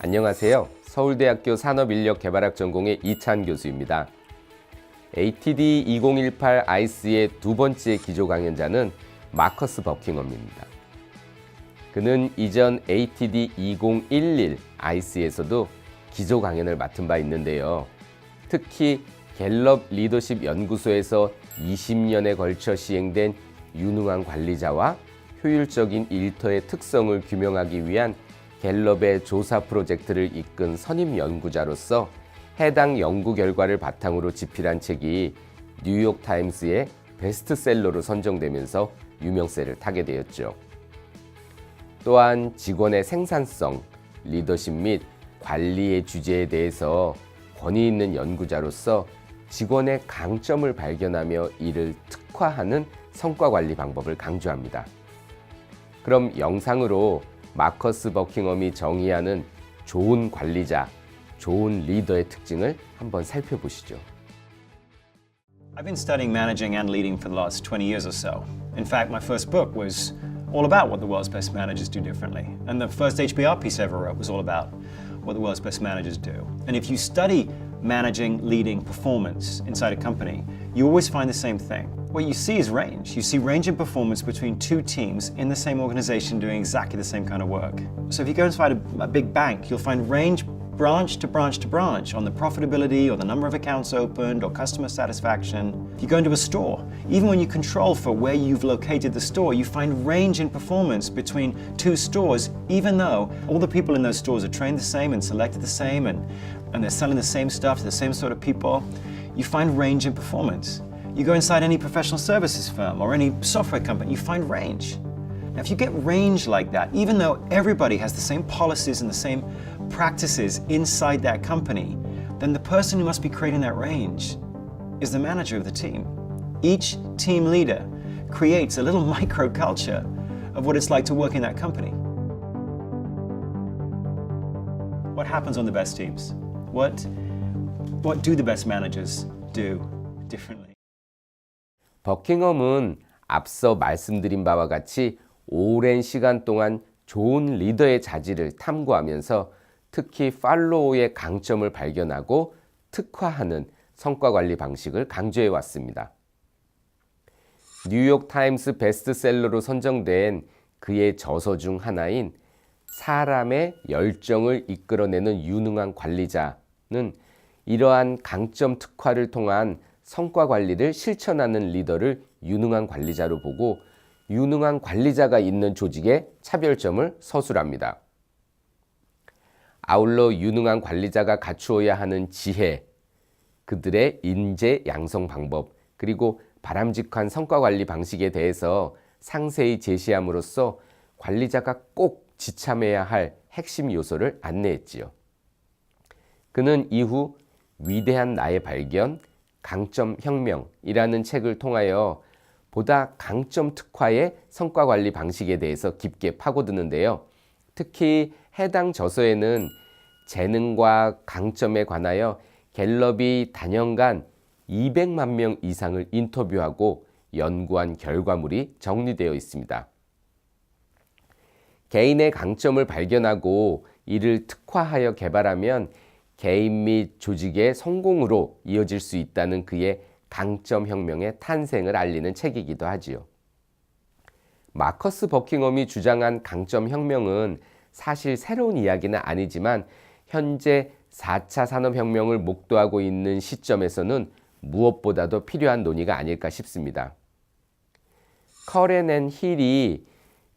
안녕하세요. 서울대학교 산업인력개발학 전공의 이찬 교수입니다. ATD 2018 아이스의 두 번째 기조 강연자는 마커스 버킹엄입니다. 그는 이전 ATD 2011 아이스에서도 기조 강연을 맡은 바 있는데요. 특히 갤럽 리더십 연구소에서 20년에 걸쳐 시행된 유능한 관리자와 효율적인 일터의 특성을 규명하기 위한 갤럽의 조사 프로젝트를 이끈 선임 연구자로서 해당 연구 결과를 바탕으로 집필한 책이 뉴욕타임스의 베스트셀러로 선정되면서 유명세를 타게 되었죠. 또한 직원의 생산성, 리더십 및 관리의 주제에 대해서 권위 있는 연구자로서 직원의 강점을 발견하며 이를 특화하는 성과관리 방법을 강조합니다. 그럼 영상으로 마커스 버킹엄이 정의하는 좋은 관리자, 좋은 리더의 특징을 한번 살펴보시죠. I've been studying managing and leading for the last 20 years or so. In fact, my first book was all about what the world's best managers do differently. And the first HBR piece I ever wrote was all about what the world's best managers do. And if you study managing, leading, performance inside a company, you always find the same thing. What you see is range. You see range in performance between two teams in the same organization doing exactly the same kind of work. So if you go inside a big bank, you'll find range branch to branch to branch on the profitability or the number of accounts opened or customer satisfaction. If you go into a store, even when you control for where you've located the store, you find range in performance between two stores, even though all the people in those stores are trained the same and selected the same and they're selling the same stuff to the same sort of people. You find range in performance. You go inside any professional services firm or any software company, you find range. Now, if you get range like that, even though everybody has the same policies and the same practices inside that company, then the person who must be creating that range is the manager of the team. Each team leader creates a little microculture of what it's like to work in that company. What happens on the best teams? What do the best managers do differently? 버킹엄은 앞서 말씀드린 바와 같이 오랜 시간 동안 좋은 리더의 자질을 탐구하면서 특히 팔로우의 강점을 발견하고 특화하는 성과관리 방식을 강조해 왔습니다. 뉴욕타임스 베스트셀러로 선정된 그의 저서 중 하나인 사람의 열정을 이끌어내는 유능한 관리자는 이러한 강점 특화를 통한 성과관리를 실천하는 리더를 유능한 관리자로 보고 유능한 관리자가 있는 조직의 차별점을 서술합니다. 아울러 유능한 관리자가 갖추어야 하는 지혜, 그들의 인재 양성 방법, 그리고 바람직한 성과관리 방식에 대해서 상세히 제시함으로써 관리자가 꼭 지참해야 할 핵심 요소를 안내했지요. 그는 이후 위대한 나의 발견, 강점 혁명이라는 책을 통하여 보다 강점 특화의 성과관리 방식에 대해서 깊게 파고드는데요. 특히 해당 저서에는 재능과 강점에 관하여 갤럽이 단연간 200만 명 이상을 인터뷰하고 연구한 결과물이 정리되어 있습니다. 개인의 강점을 발견하고 이를 특화하여 개발하면 개인 및 조직의 성공으로 이어질 수 있다는 그의 강점 혁명의 탄생을 알리는 책이기도 하지요. 마커스 버킹엄이 주장한 강점 혁명은 사실 새로운 이야기는 아니지만 현재 4차 산업혁명을 목도하고 있는 시점에서는 무엇보다도 필요한 논의가 아닐까 싶습니다. 커렌 앤 힐이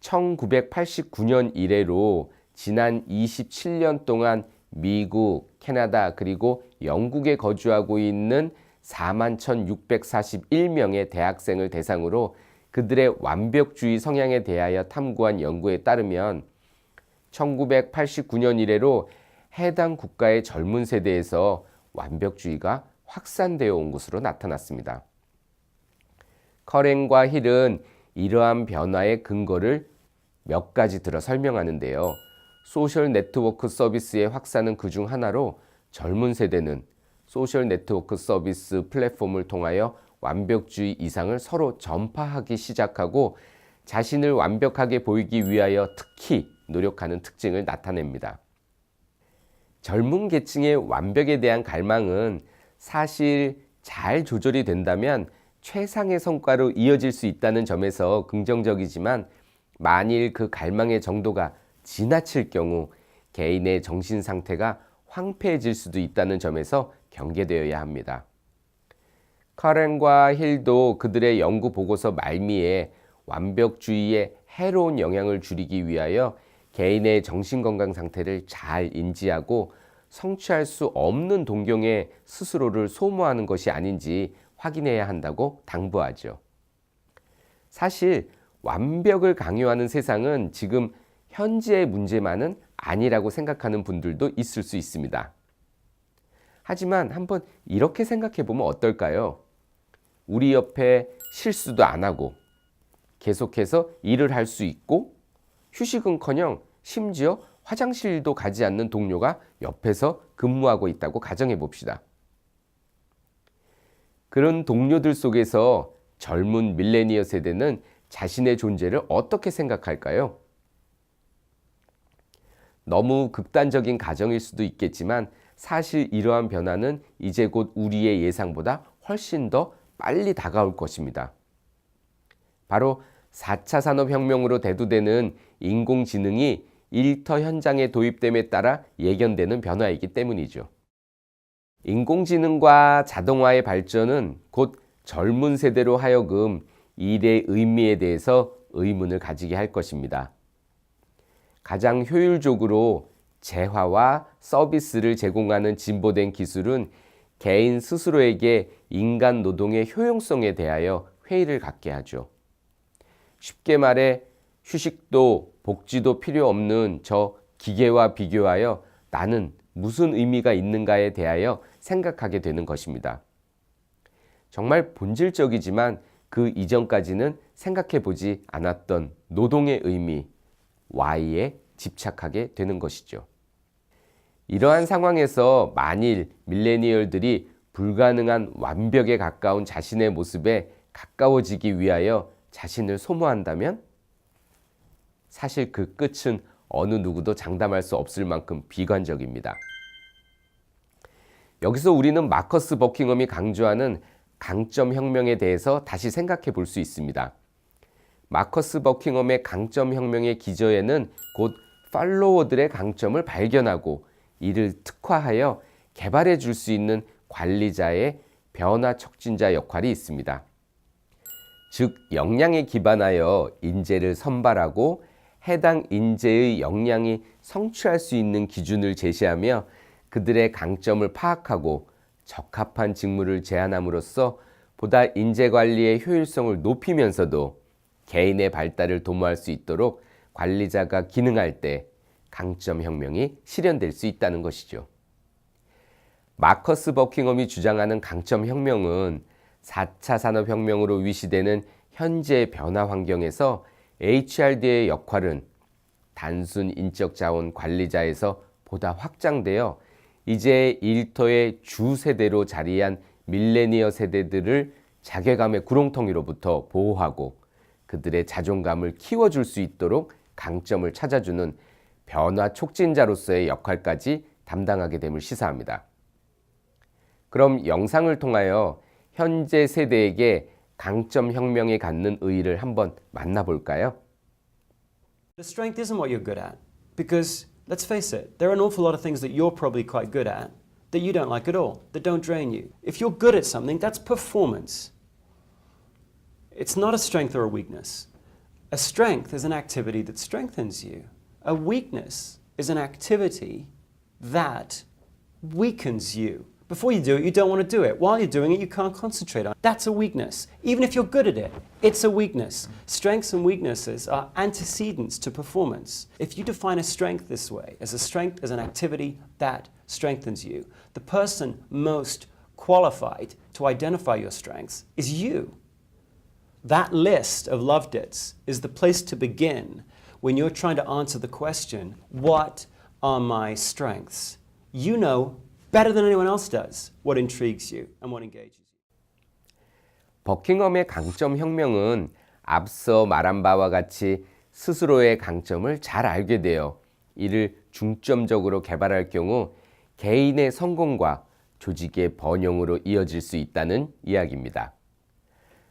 1989년 이래로 지난 27년 동안 미국, 캐나다 그리고 영국에 거주하고 있는 41,641명의 대학생을 대상으로 그들의 완벽주의 성향에 대하여 탐구한 연구에 따르면 1989년 이래로 해당 국가의 젊은 세대에서 완벽주의가 확산되어 온 것으로 나타났습니다. 커렌과 힐은 이러한 변화의 근거를 몇 가지 들어 설명하는데요. 소셜 네트워크 서비스의 확산은 그중 하나로 젊은 세대는 소셜 네트워크 서비스 플랫폼을 통하여 완벽주의 이상을 서로 전파하기 시작하고 자신을 완벽하게 보이기 위하여 특히 노력하는 특징을 나타냅니다. 젊은 계층의 완벽에 대한 갈망은 사실 잘 조절이 된다면 최상의 성과로 이어질 수 있다는 점에서 긍정적이지만, 만일 그 갈망의 정도가 지나칠 경우 개인의 정신 상태가 황폐해질 수도 있다는 점에서 경계되어야 합니다. 카렌과 힐도 그들의 연구 보고서 말미에 완벽주의의 해로운 영향을 줄이기 위하여 개인의 정신건강 상태를 잘 인지하고 성취할 수 없는 동경에 스스로를 소모하는 것이 아닌지 확인해야 한다고 당부하죠. 사실 완벽을 강요하는 세상은 지금 현재의 문제만은 아니라고 생각하는 분들도 있을 수 있습니다. 하지만 한번 이렇게 생각해 보면 어떨까요? 우리 옆에 실수도 안 하고 계속해서 일을 할 수 있고 휴식은커녕 심지어 화장실도 가지 않는 동료가 옆에서 근무하고 있다고 가정해 봅시다. 그런 동료들 속에서 젊은 밀레니어 세대는 자신의 존재를 어떻게 생각할까요? 너무 극단적인 가정일 수도 있겠지만 사실 이러한 변화는 이제 곧 우리의 예상보다 훨씬 더 빨리 다가올 것입니다. 바로 4차 산업혁명으로 대두되는 인공지능이 일터 현장에 도입됨에 따라 예견되는 변화이기 때문이죠. 인공지능과 자동화의 발전은 곧 젊은 세대로 하여금 일의 의미에 대해서 의문을 가지게 할 것입니다. 가장 효율적으로 재화와 서비스를 제공하는 진보된 기술은 개인 스스로에게 인간 노동의 효용성에 대하여 회의를 갖게 하죠. 쉽게 말해 휴식도 복지도 필요 없는 저 기계와 비교하여 나는 무슨 의미가 있는가에 대하여 생각하게 되는 것입니다. 정말 본질적이지만 그 이전까지는 생각해 보지 않았던 노동의 의미, Y에 집착하게 되는 것이죠. 이러한 상황에서 만일 밀레니얼들이 불가능한 완벽에 가까운 자신의 모습에 가까워지기 위하여 자신을 소모한다면 사실 그 끝은 어느 누구도 장담할 수 없을 만큼 비관적입니다. 여기서 우리는 마커스 버킹엄이 강조하는 강점 혁명에 대해서 다시 생각해 볼 수 있습니다. 마커스 버킹엄의 강점 혁명의 기저에는 곧 팔로워들의 강점을 발견하고 이를 특화하여 개발해 줄 수 있는 관리자의 변화 촉진자 역할이 있습니다. 즉 역량에 기반하여 인재를 선발하고 해당 인재의 역량이 성취할 수 있는 기준을 제시하며 그들의 강점을 파악하고 적합한 직무를 제안함으로써 보다 인재 관리의 효율성을 높이면서도 개인의 발달을 도모할 수 있도록 관리자가 기능할 때 강점 혁명이 실현될 수 있다는 것이죠. 마커스 버킹엄이 주장하는 강점 혁명은 4차 산업혁명으로 위시되는 현재 변화 환경에서 HRD의 역할은 단순 인적 자원 관리자에서 보다 확장되어 이제 일터의 주 세대로 자리한 밀레니어 세대들을 자괴감의 구렁텅이로부터 보호하고 그들의 자존감을 키워줄 수 있도록 강점을 찾아주는 변화 촉진자로서의 역할까지 담당하게 됨을 시사합니다. 그럼 영상을 통하여 현재 세대에게 강점 혁명에 갖는 의의를 한번 만나볼까요? The strength isn't what you're good at. Because, let's face it, there are an awful lot of things that you're probably quite good at that you don't like at all, that don't drain you. If you're good at something, that's performance. It's not a strength or a weakness. A strength is an activity that strengthens you. A weakness is an activity that weakens you. Before you do it, you don't want to do it. While you're doing it, you can't concentrate on it. That's a weakness. Even if you're good at it, it's a weakness. Strengths and weaknesses are antecedents to performance. If you define a strength this way, as a strength as an activity that strengthens you, the person most qualified to identify your strengths is you. That list of love debts is the place to begin when you're trying to answer the question, what are my strengths? You know better than anyone else does what intrigues you and what engages you. 버킹엄의 강점 혁명은 앞서 말한 바와 같이 스스로의 강점을 잘 알게 되어 이를 중점적으로 개발할 경우 개인의 성공과 조직의 번영으로 이어질 수 있다는 이야기입니다.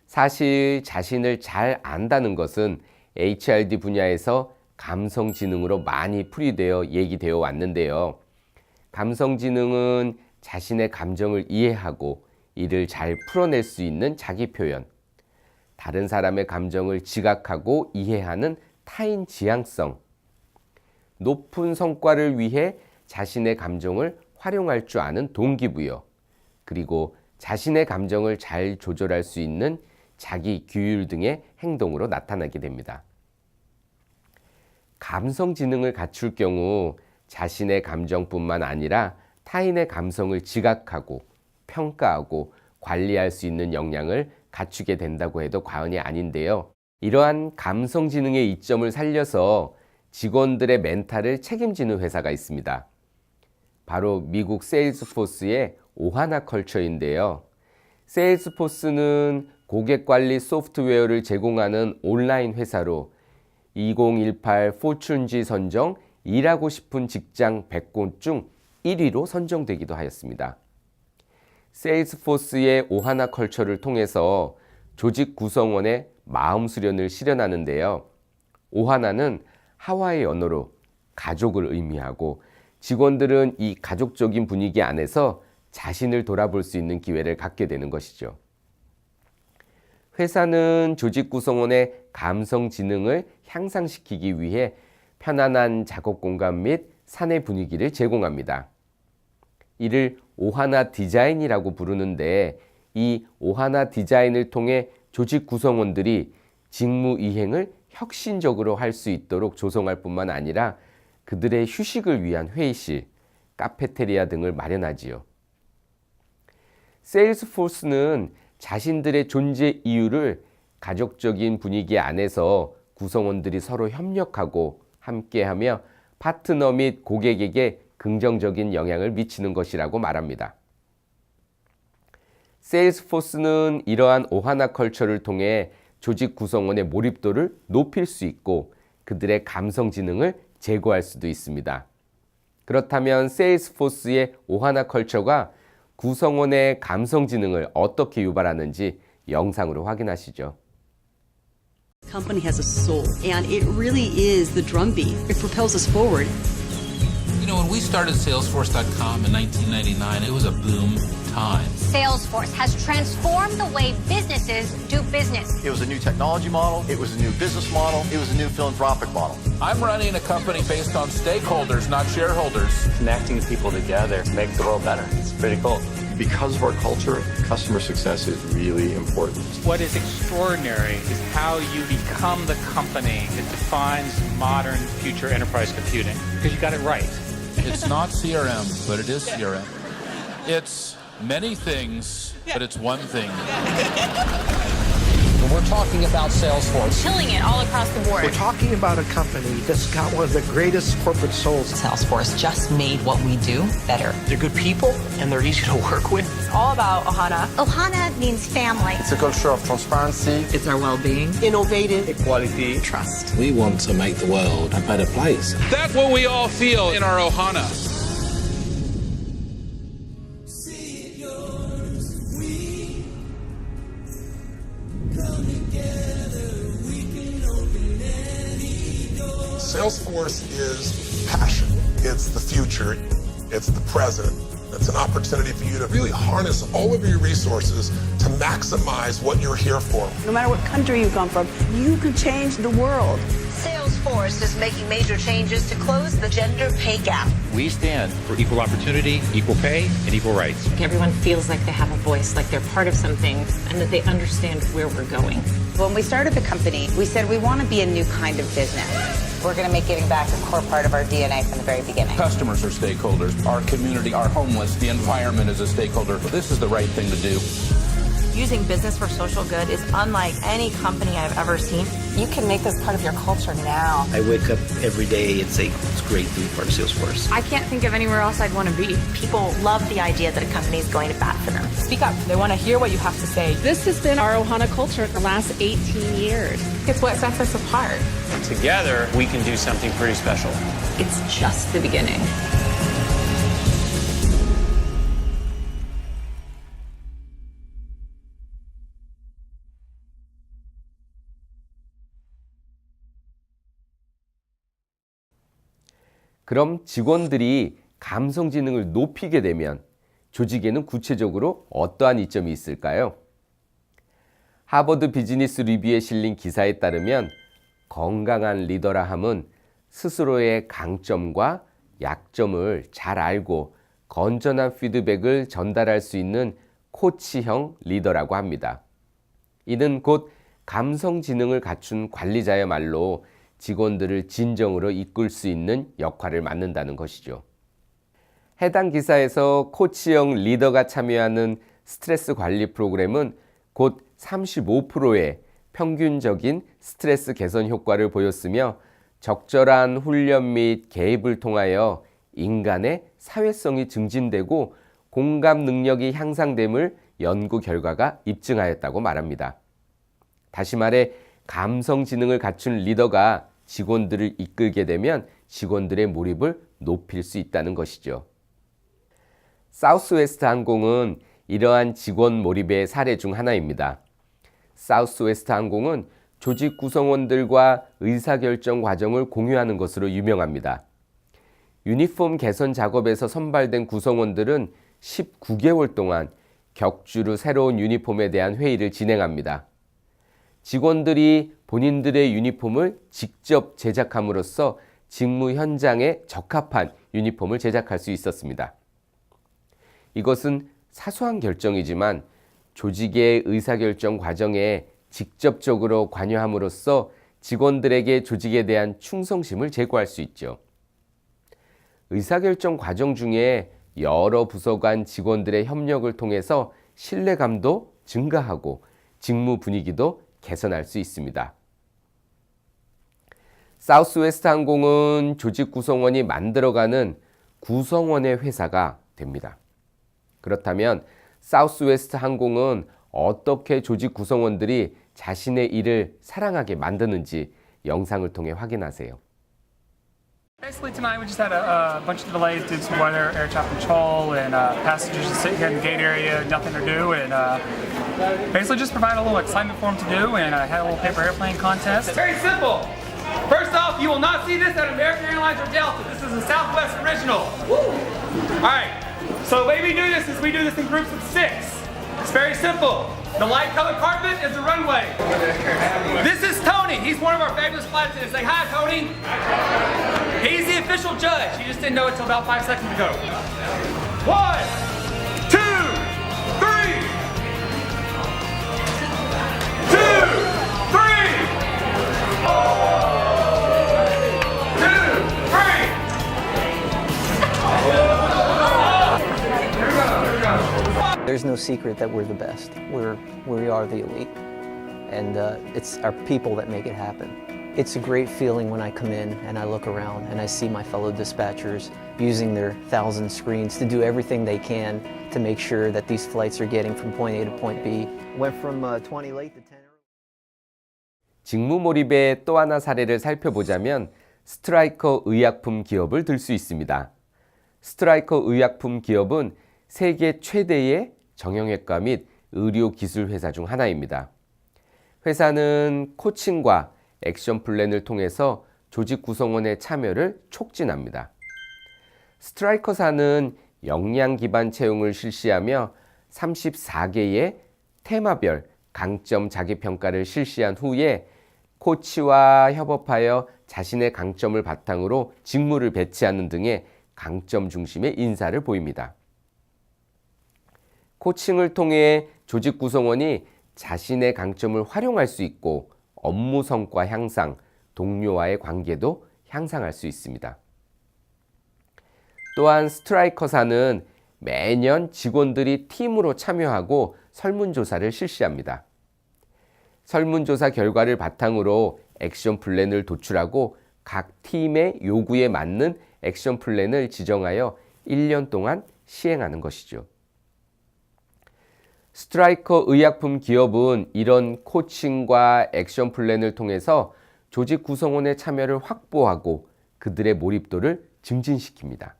사실 자신을 잘 안다는 것은 HRD 분야에서 감성지능으로 많이 풀이되어 얘기되어 왔는데요. 감성지능은 자신의 감정을 이해하고 이를 잘 풀어낼 수 있는 자기 표현, 다른 사람의 감정을 지각하고 이해하는 타인 지향성, 높은 성과를 위해 자신의 감정을 활용할 줄 아는 동기부여, 그리고 자신의 감정을 잘 조절할 수 있는 자기 규율 등의 행동으로 나타나게 됩니다. 감성 지능을 갖출 경우 자신의 감정뿐만 아니라 타인의 감성을 지각하고 평가하고 관리할 수 있는 역량을 갖추게 된다고 해도 과언이 아닌데요. 이러한 감성 지능의 이점을 살려서 직원들의 멘탈을 책임지는 회사가 있습니다. 바로 미국 세일즈포스의 오하나 컬처인데요. 세일즈포스는 고객 관리 소프트웨어를 제공하는 온라인 회사로 2018 포춘지 선정 일하고 싶은 직장 100곳 중 1위로 선정되기도 하였습니다. 세일즈포스의 오하나 컬처를 통해서 조직 구성원의 마음 수련을 실현하는데요. 오하나는 하와이 언어로 가족을 의미하고 직원들은 이 가족적인 분위기 안에서 자신을 돌아볼 수 있는 기회를 갖게 되는 것이죠. 회사는 조직 구성원의 감성 지능을 향상시키기 위해 편안한 작업 공간 및 사내 분위기를 제공합니다. 이를 오하나 디자인이라고 부르는데 이 오하나 디자인을 통해 조직 구성원들이 직무 이행을 혁신적으로 할 수 있도록 조성할 뿐만 아니라 그들의 휴식을 위한 회의실, 카페테리아 등을 마련하지요. 세일즈포스는 자신들의 존재 이유를 가족적인 분위기 안에서 구성원들이 서로 협력하고 함께하며 파트너 및 고객에게 긍정적인 영향을 미치는 것이라고 말합니다. 세일즈포스는 이러한 오하나 컬처를 통해 조직 구성원의 몰입도를 높일 수 있고 그들의 감성 지능을 제고할 수도 있습니다. 그렇다면 세일즈포스의 오하나 컬처가 구성원의 감성 지능을 어떻게 유발하는지 영상으로 확인하시죠. Company has a soul, and it really is the drumbeat. It propels us forward. You know, when we started Salesforce.com in 1999, it was a boom time. Salesforce has transformed the way businesses do business. It was a new technology model. It was a new business model. It was a new philanthropic model. I'm running a company based on stakeholders, not shareholders. Connecting people together to make the world better. It's pretty cool. Because of our culture, customer success is really important. What is extraordinary is how you become the company that defines modern future enterprise computing. Because you got it right. It's not CRM, but it is CRM. It's many things, but it's one thing. We're talking about Salesforce. Killing it all across the board. We're talking about a company that's got one of the greatest corporate souls. Salesforce just made what we do better. They're good people, and they're easy to work with. It's all about Ohana. Ohana means family. It's a culture of transparency. It's our well-being. Innovative. Equality. Trust. We want to make the world a better place. That's what we all feel in our Ohana. Salesforce is passion. It's the future. It's the present. It's an opportunity for you to really harness all of your resources to maximize what you're here for. No matter what country you come from, you can change the world. Salesforce is making major changes to close the gender pay gap. We stand for equal opportunity, equal pay, and equal rights. Everyone feels like they have a voice, like they're part of something, and that they understand where we're going. When we started the company, we said we want to be a new kind of business. We're going to make giving back a core part of our DNA from the very beginning. Customers are stakeholders. Our community, our homeless, the environment is a stakeholder. This is the right thing to do. Using business for social good is unlike any company I've ever seen. You can make this part of your culture now. I wake up every day and say, it's great to be part of Salesforce. I can't think of anywhere else I'd want to be. People love the idea that a company is going to bat for them. Speak up. They want to hear what you have to say. This has been our Ohana culture for the last 18 years. It's what sets us apart. Together, we can do something pretty special. It's just the beginning. 그럼 직원들이 감성지능을 높이게 되면 조직에는 구체적으로 어떠한 이점이 있을까요? 하버드 비즈니스 리뷰에 실린 기사에 따르면 건강한 리더라 함은 스스로의 강점과 약점을 잘 알고 건전한 피드백을 전달할 수 있는 코치형 리더라고 합니다. 이는 곧 감성지능을 갖춘 관리자야말로 직원들을 진정으로 이끌 수 있는 역할을 맡는다는 것이죠. 해당 기사에서 코치형 리더가 참여하는 스트레스 관리 프로그램은 곧 35%의 평균적인 스트레스 개선 효과를 보였으며 적절한 훈련 및 개입을 통하여 인간의 사회성이 증진되고 공감 능력이 향상됨을 연구 결과가 입증하였다고 말합니다. 다시 말해 감성지능을 갖춘 리더가 직원들을 이끌게 되면 직원들의 몰입을 높일 수 있다는 것이죠. 사우스웨스트 항공은 이러한 직원 몰입의 사례 중 하나입니다. 사우스웨스트 항공은 조직 구성원들과 의사결정 과정을 공유하는 것으로 유명합니다. 유니폼 개선 작업에서 선발된 구성원들은 19개월 동안 격주로 새로운 유니폼에 대한 회의를 진행합니다. 직원들이 본인들의 유니폼을 직접 제작함으로써 직무 현장에 적합한 유니폼을 제작할 수 있었습니다. 이것은 사소한 결정이지만 조직의 의사결정 과정에 직접적으로 관여함으로써 직원들에게 조직에 대한 충성심을 제고할 수 있죠. 의사결정 과정 중에 여러 부서 간 직원들의 협력을 통해서 신뢰감도 증가하고 직무 분위기도 개선할 수 있습니다. 사우스웨스트 항공은 조직 구성원이 만들어가는 구성원의 회사가 됩니다. 그렇다면 사우스웨스트 항공은 어떻게 조직 구성원들이 자신의 일을 사랑하게 만드는지 영상을 통해 확인하세요. Basically tonight we just had a bunch of delays due to weather, air traffic control, and passengers just sitting here in the gate area, nothing to do, and basically just provide a little excitement for them to do, and had a little paper airplane contest. Very simple. First off, you will not see this at American Airlines or Delta. This is a Southwest original. All right. So the way we do this is we do this in groups of 6. It's very simple. The light colored carpet is the runway. This is Tony. He's one of our fabulous flight attendants. Say hi, Tony. He's the official judge. You just didn't know it until about 5 seconds ago. 1, 2, 3. 2, 3. There's no secret that we're the best. We are the elite. And it's our people that make it happen. It's a great feeling when I come in and I look around and I see my fellow dispatchers using their 1,000 screens to do everything they can to make sure that these flights are getting from point A to point B. Went from 20 late to 10 early. 직무 몰입의 또 하나 사례를 살펴보자면 스트라이커 의약품 기업을 들 수 있습니다. 스트라이커 의약품 기업은 세계 최대의 정형외과 및 의료기술 회사 중 하나입니다. 회사는 코칭과 액션 플랜을 통해서 조직 구성원의 참여를 촉진합니다. 스트라이커사는 역량 기반 채용을 실시하며 34개의 테마별 강점 자기평가를 실시한 후에 코치와 협업하여 자신의 강점을 바탕으로 직무를 배치하는 등의 강점 중심의 인사를 보입니다. 코칭을 통해 조직 구성원이 자신의 강점을 활용할 수 있고 업무 성과 향상, 동료와의 관계도 향상할 수 있습니다. 또한 스트라이커사는 매년 직원들이 팀으로 참여하고 설문조사를 실시합니다. 설문조사 결과를 바탕으로 액션 플랜을 도출하고 각 팀의 요구에 맞는 액션 플랜을 지정하여 1년 동안 시행하는 것이죠. 스트라이커 의약품 기업은 이런 코칭과 액션 플랜을 통해서 조직 구성원의 참여를 확보하고 그들의 몰입도를 증진시킵니다.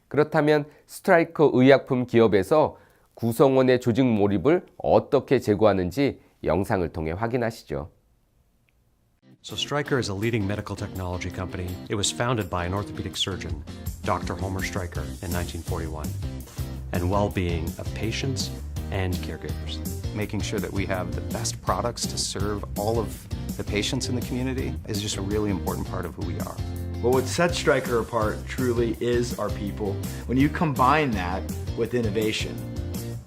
그렇다면 스트라이커 의약품 기업에서 구성원의 조직 몰입을 어떻게 제고하는지 영상을 통해 확인하시죠. So Stryker is a leading medical technology company. It was founded by an orthopedic surgeon, Dr. Homer Stryker, in 1941, and well-being of patients and caregivers. Making sure that we have the best products to serve all of the patients in the community is just a really important part of who we are. Well, what sets Stryker apart truly is our people. When you combine that with innovation,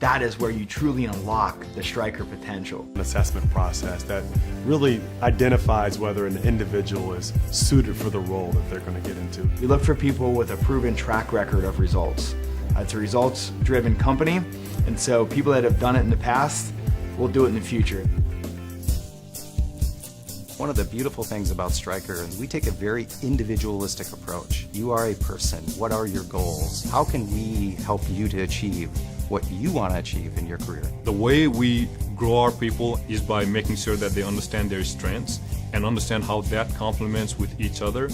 that is where you truly unlock the Stryker potential. An assessment process that really identifies whether an individual is suited for the role that they're going to get into. We look for people with a proven track record of results. It's a results-driven company, and so people that have done it in the past will do it in the future. One of the beautiful things about Stryker is we take a very individualistic approach. You are a person. What are your goals? How can we help you to achieve what you want to achieve in your career? The way we grow our people is by making sure that they understand their strengths and understand how that complements with each other.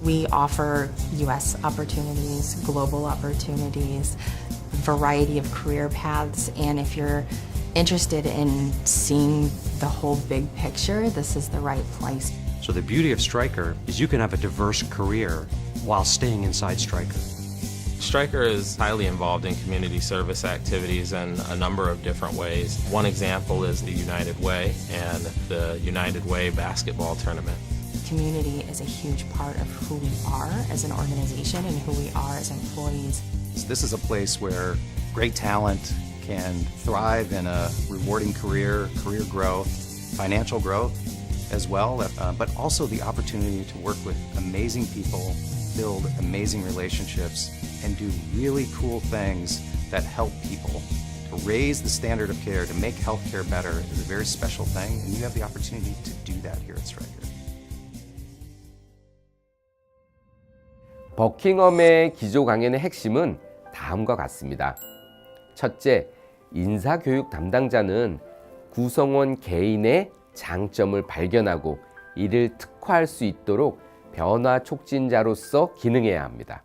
We offer U.S. opportunities, global opportunities, variety of career paths, and if you're interested in seeing the whole big picture, this is the right place. So the beauty of Stryker is you can have a diverse career while staying inside Stryker. Stryker is highly involved in community service activities in a number of different ways. One example is the United Way and the United Way basketball tournament. Community is a huge part of who we are as an organization and who we are as employees. This is a place where great talent can thrive in a rewarding career growth, financial growth as well, but also the opportunity to work with amazing people, build amazing relationships, and do really cool things that help people. To raise the standard of care, to make healthcare better is a very special thing, and you have the opportunity to do that here at Stryker. 버킹엄의 기조 강연의 핵심은 다음과 같습니다. 첫째, 인사교육 담당자는 구성원 개인의 장점을 발견하고 이를 특화할 수 있도록 변화 촉진자로서 기능해야 합니다.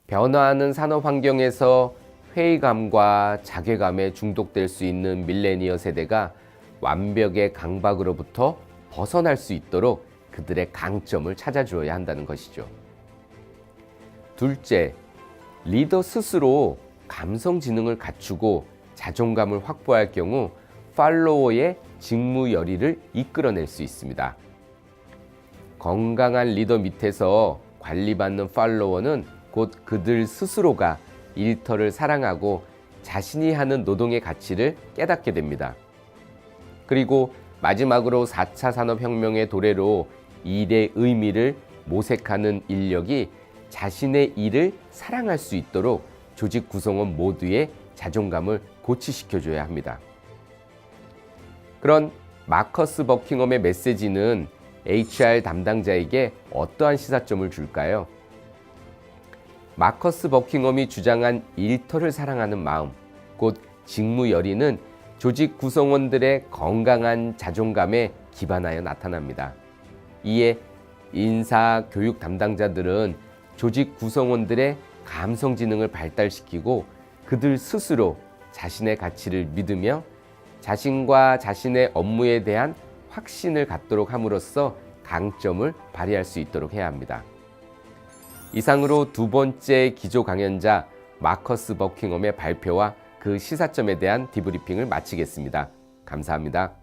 변화하는 산업 환경에서 회의감과 자괴감에 중독될 수 있는 밀레니어 세대가 완벽의 강박으로부터 벗어날 수 있도록 그들의 강점을 찾아주어야 한다는 것이죠. 둘째, 리더 스스로 감성 지능을 갖추고 자존감을 확보할 경우 팔로워의 직무 열의를 이끌어낼 수 있습니다. 건강한 리더 밑에서 관리받는 팔로워는 곧 그들 스스로가 일터를 사랑하고 자신이 하는 노동의 가치를 깨닫게 됩니다. 그리고 마지막으로 4차 산업혁명의 도래로 일의 의미를 모색하는 인력이 자신의 일을 사랑할 수 있도록 조직 구성원 모두의 자존감을 고취시켜줘야 합니다. 그런 마커스 버킹엄의 메시지는 HR 담당자에게 어떠한 시사점을 줄까요? 마커스 버킹엄이 주장한 일터를 사랑하는 마음, 곧 직무 열의는 조직 구성원들의 건강한 자존감에 기반하여 나타납니다. 이에 인사 교육 담당자들은 조직 구성원들의 감성 지능을 발달시키고 그들 스스로 자신의 가치를 믿으며 자신과 자신의 업무에 대한 확신을 갖도록 함으로써 강점을 발휘할 수 있도록 해야 합니다. 이상으로 두 번째 기조 강연자 마커스 버킹엄의 발표와 그 시사점에 대한 디브리핑을 마치겠습니다. 감사합니다.